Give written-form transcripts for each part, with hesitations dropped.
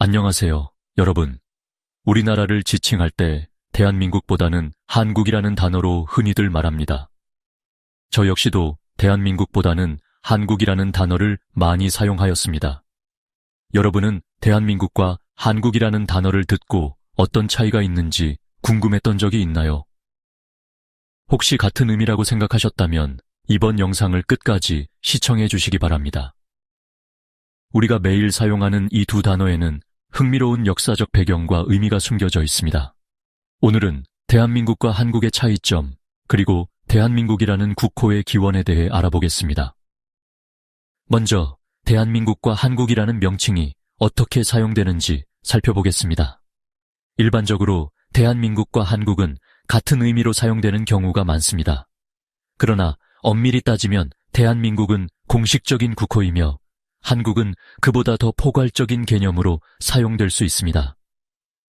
안녕하세요, 여러분. 우리나라를 지칭할 때 대한민국보다는 한국이라는 단어로 흔히들 말합니다. 저 역시도 대한민국보다는 한국이라는 단어를 많이 사용하였습니다. 여러분은 대한민국과 한국이라는 단어를 듣고 어떤 차이가 있는지 궁금했던 적이 있나요? 혹시 같은 의미라고 생각하셨다면 이번 영상을 끝까지 시청해 주시기 바랍니다. 우리가 매일 사용하는 이 두 단어에는 흥미로운 역사적 배경과 의미가 숨겨져 있습니다. 오늘은 대한민국과 한국의 차이점, 그리고 대한민국이라는 국호의 기원에 대해 알아보겠습니다. 먼저 대한민국과 한국이라는 명칭이 어떻게 사용되는지 살펴보겠습니다. 일반적으로 대한민국과 한국은 같은 의미로 사용되는 경우가 많습니다. 그러나 엄밀히 따지면 대한민국은 공식적인 국호이며 한국은 그보다 더 포괄적인 개념으로 사용될 수 있습니다.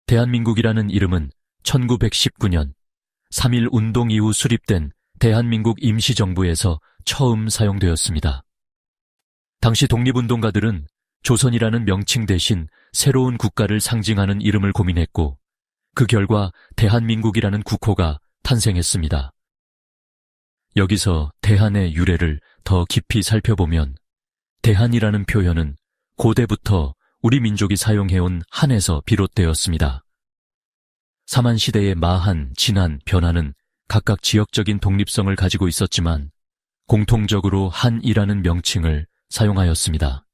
대한민국이라는 이름은 1919년 3.1 운동 이후 수립된 대한민국 임시정부에서 처음 사용되었습니다. 당시 독립운동가들은 조선이라는 명칭 대신 새로운 국가를 상징하는 이름을 고민했고 그 결과 대한민국이라는 국호가 탄생했습니다. 여기서 대한의 유래를 더 깊이 살펴보면 대한이라는 표현은 고대부터 우리 민족이 사용해온 한에서 비롯되었습니다. 삼한시대의 마한, 진한, 변한은 각각 지역적인 독립성을 가지고 있었지만 공통적으로 한이라는 명칭을 사용하였습니다.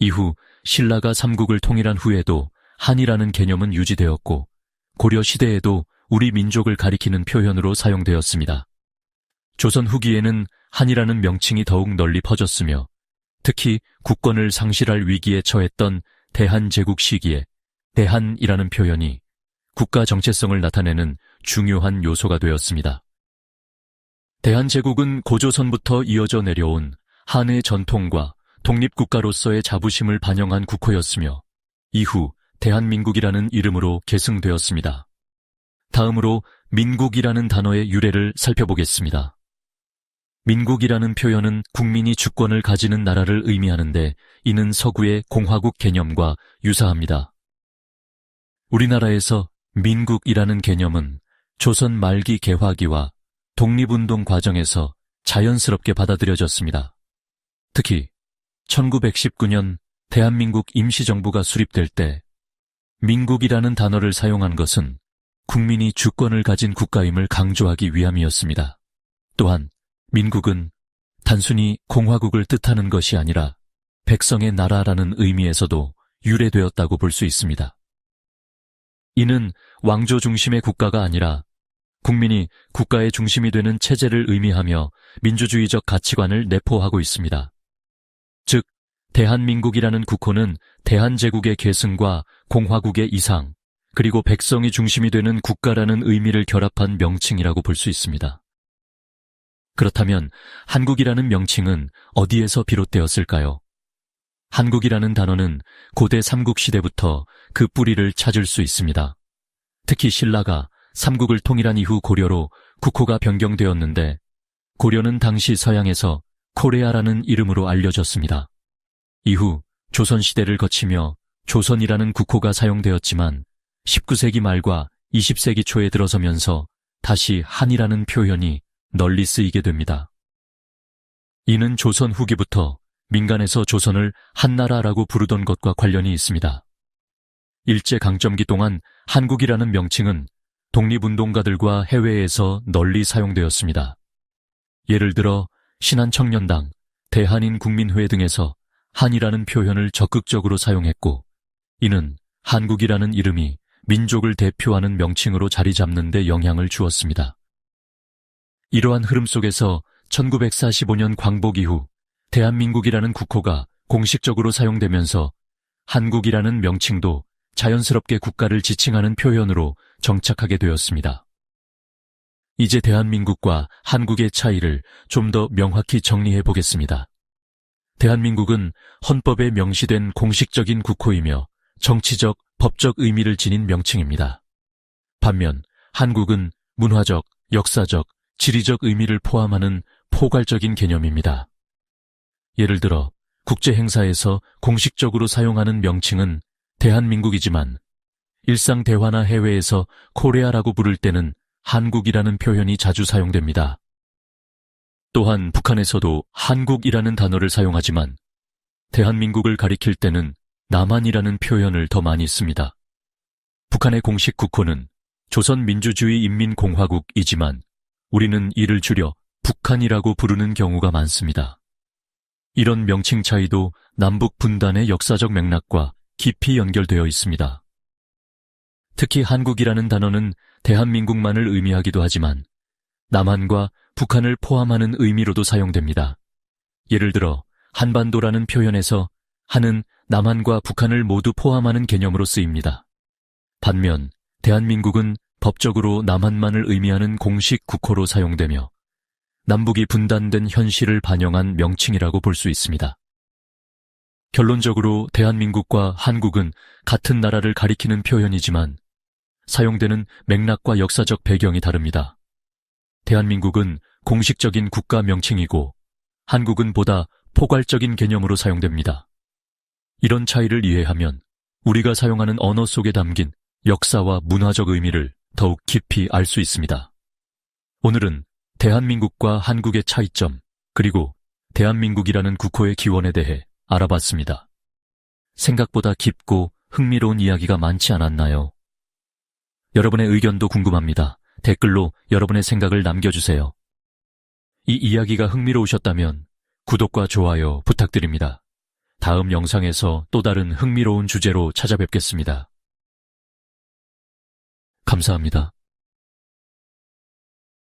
이후 신라가 삼국을 통일한 후에도 한이라는 개념은 유지되었고 고려 시대에도 우리 민족을 가리키는 표현으로 사용되었습니다. 조선 후기에는 한이라는 명칭이 더욱 널리 퍼졌으며 특히 국권을 상실할 위기에 처했던 대한제국 시기에 대한이라는 표현이 국가 정체성을 나타내는 중요한 요소가 되었습니다. 대한제국은 고조선부터 이어져 내려온 한의 전통과 독립국가로서의 자부심을 반영한 국호였으며 이후 대한민국이라는 이름으로 계승되었습니다. 다음으로 민국이라는 단어의 유래를 살펴보겠습니다. 민국이라는 표현은 국민이 주권을 가지는 나라를 의미하는데 이는 서구의 공화국 개념과 유사합니다. 우리나라에서 민국이라는 개념은 조선 말기 개화기와 독립운동 과정에서 자연스럽게 받아들여졌습니다. 특히 1919년 대한민국 임시정부가 수립될 때 민국이라는 단어를 사용한 것은 국민이 주권을 가진 국가임을 강조하기 위함이었습니다. 또한 민국은 단순히 공화국을 뜻하는 것이 아니라 백성의 나라라는 의미에서도 유래되었다고 볼 수 있습니다. 이는 왕조 중심의 국가가 아니라 국민이 국가의 중심이 되는 체제를 의미하며 민주주의적 가치관을 내포하고 있습니다. 즉, 대한민국이라는 국호는 대한제국의 계승과 공화국의 이상, 그리고 백성이 중심이 되는 국가라는 의미를 결합한 명칭이라고 볼 수 있습니다. 그렇다면 한국이라는 명칭은 어디에서 비롯되었을까요? 한국이라는 단어는 고대 삼국시대부터 그 뿌리를 찾을 수 있습니다. 특히 신라가 삼국을 통일한 이후 고려로 국호가 변경되었는데 고려는 당시 서양에서 코레아라는 이름으로 알려졌습니다. 이후 조선시대를 거치며 조선이라는 국호가 사용되었지만 19세기 말과 20세기 초에 들어서면서 다시 한이라는 표현이 널리 쓰이게 됩니다. 이는 조선 후기부터 민간에서 조선을 한나라라고 부르던 것과 관련이 있습니다. 일제강점기 동안 한국이라는 명칭은 독립운동가들과 해외에서 널리 사용되었습니다. 예를 들어 신한청년당, 대한인국민회 등에서 한이라는 표현을 적극적으로 사용했고 이는 한국이라는 이름이 민족을 대표하는 명칭으로 자리 잡는 데 영향을 주었습니다. 이러한 흐름 속에서 1945년 광복 이후 대한민국이라는 국호가 공식적으로 사용되면서 한국이라는 명칭도 자연스럽게 국가를 지칭하는 표현으로 정착하게 되었습니다. 이제 대한민국과 한국의 차이를 좀 더 명확히 정리해 보겠습니다. 대한민국은 헌법에 명시된 공식적인 국호이며 정치적, 법적 의미를 지닌 명칭입니다. 반면 한국은 문화적, 역사적, 지리적 의미를 포함하는 포괄적인 개념입니다. 예를 들어 국제 행사에서 공식적으로 사용하는 명칭은 대한민국이지만 일상 대화나 해외에서 코리아라고 부를 때는 한국이라는 표현이 자주 사용됩니다. 또한 북한에서도 한국이라는 단어를 사용하지만 대한민국을 가리킬 때는 남한이라는 표현을 더 많이 씁니다. 북한의 공식 국호는 조선민주주의인민공화국이지만 우리는 이를 줄여 북한이라고 부르는 경우가 많습니다. 이런 명칭 차이도 남북 분단의 역사적 맥락과 깊이 연결되어 있습니다. 특히 한국이라는 단어는 대한민국만을 의미하기도 하지만 남한과 북한을 포함하는 의미로도 사용됩니다. 예를 들어 한반도라는 표현에서 한은 남한과 북한을 모두 포함하는 개념으로 쓰입니다. 반면 대한민국은 법적으로 남한만을 의미하는 공식 국호로 사용되며 남북이 분단된 현실을 반영한 명칭이라고 볼 수 있습니다. 결론적으로 대한민국과 한국은 같은 나라를 가리키는 표현이지만 사용되는 맥락과 역사적 배경이 다릅니다. 대한민국은 공식적인 국가 명칭이고 한국은 보다 포괄적인 개념으로 사용됩니다. 이런 차이를 이해하면 우리가 사용하는 언어 속에 담긴 역사와 문화적 의미를 더욱 깊이 알 수 있습니다. 오늘은 대한민국과 한국의 차이점, 그리고 대한민국이라는 국호의 기원에 대해 알아봤습니다. 생각보다 깊고 흥미로운 이야기가 많지 않았나요? 여러분의 의견도 궁금합니다. 댓글로 여러분의 생각을 남겨주세요. 이 이야기가 흥미로우셨다면 구독과 좋아요 부탁드립니다. 다음 영상에서 또 다른 흥미로운 주제로 찾아뵙겠습니다. 감사합니다.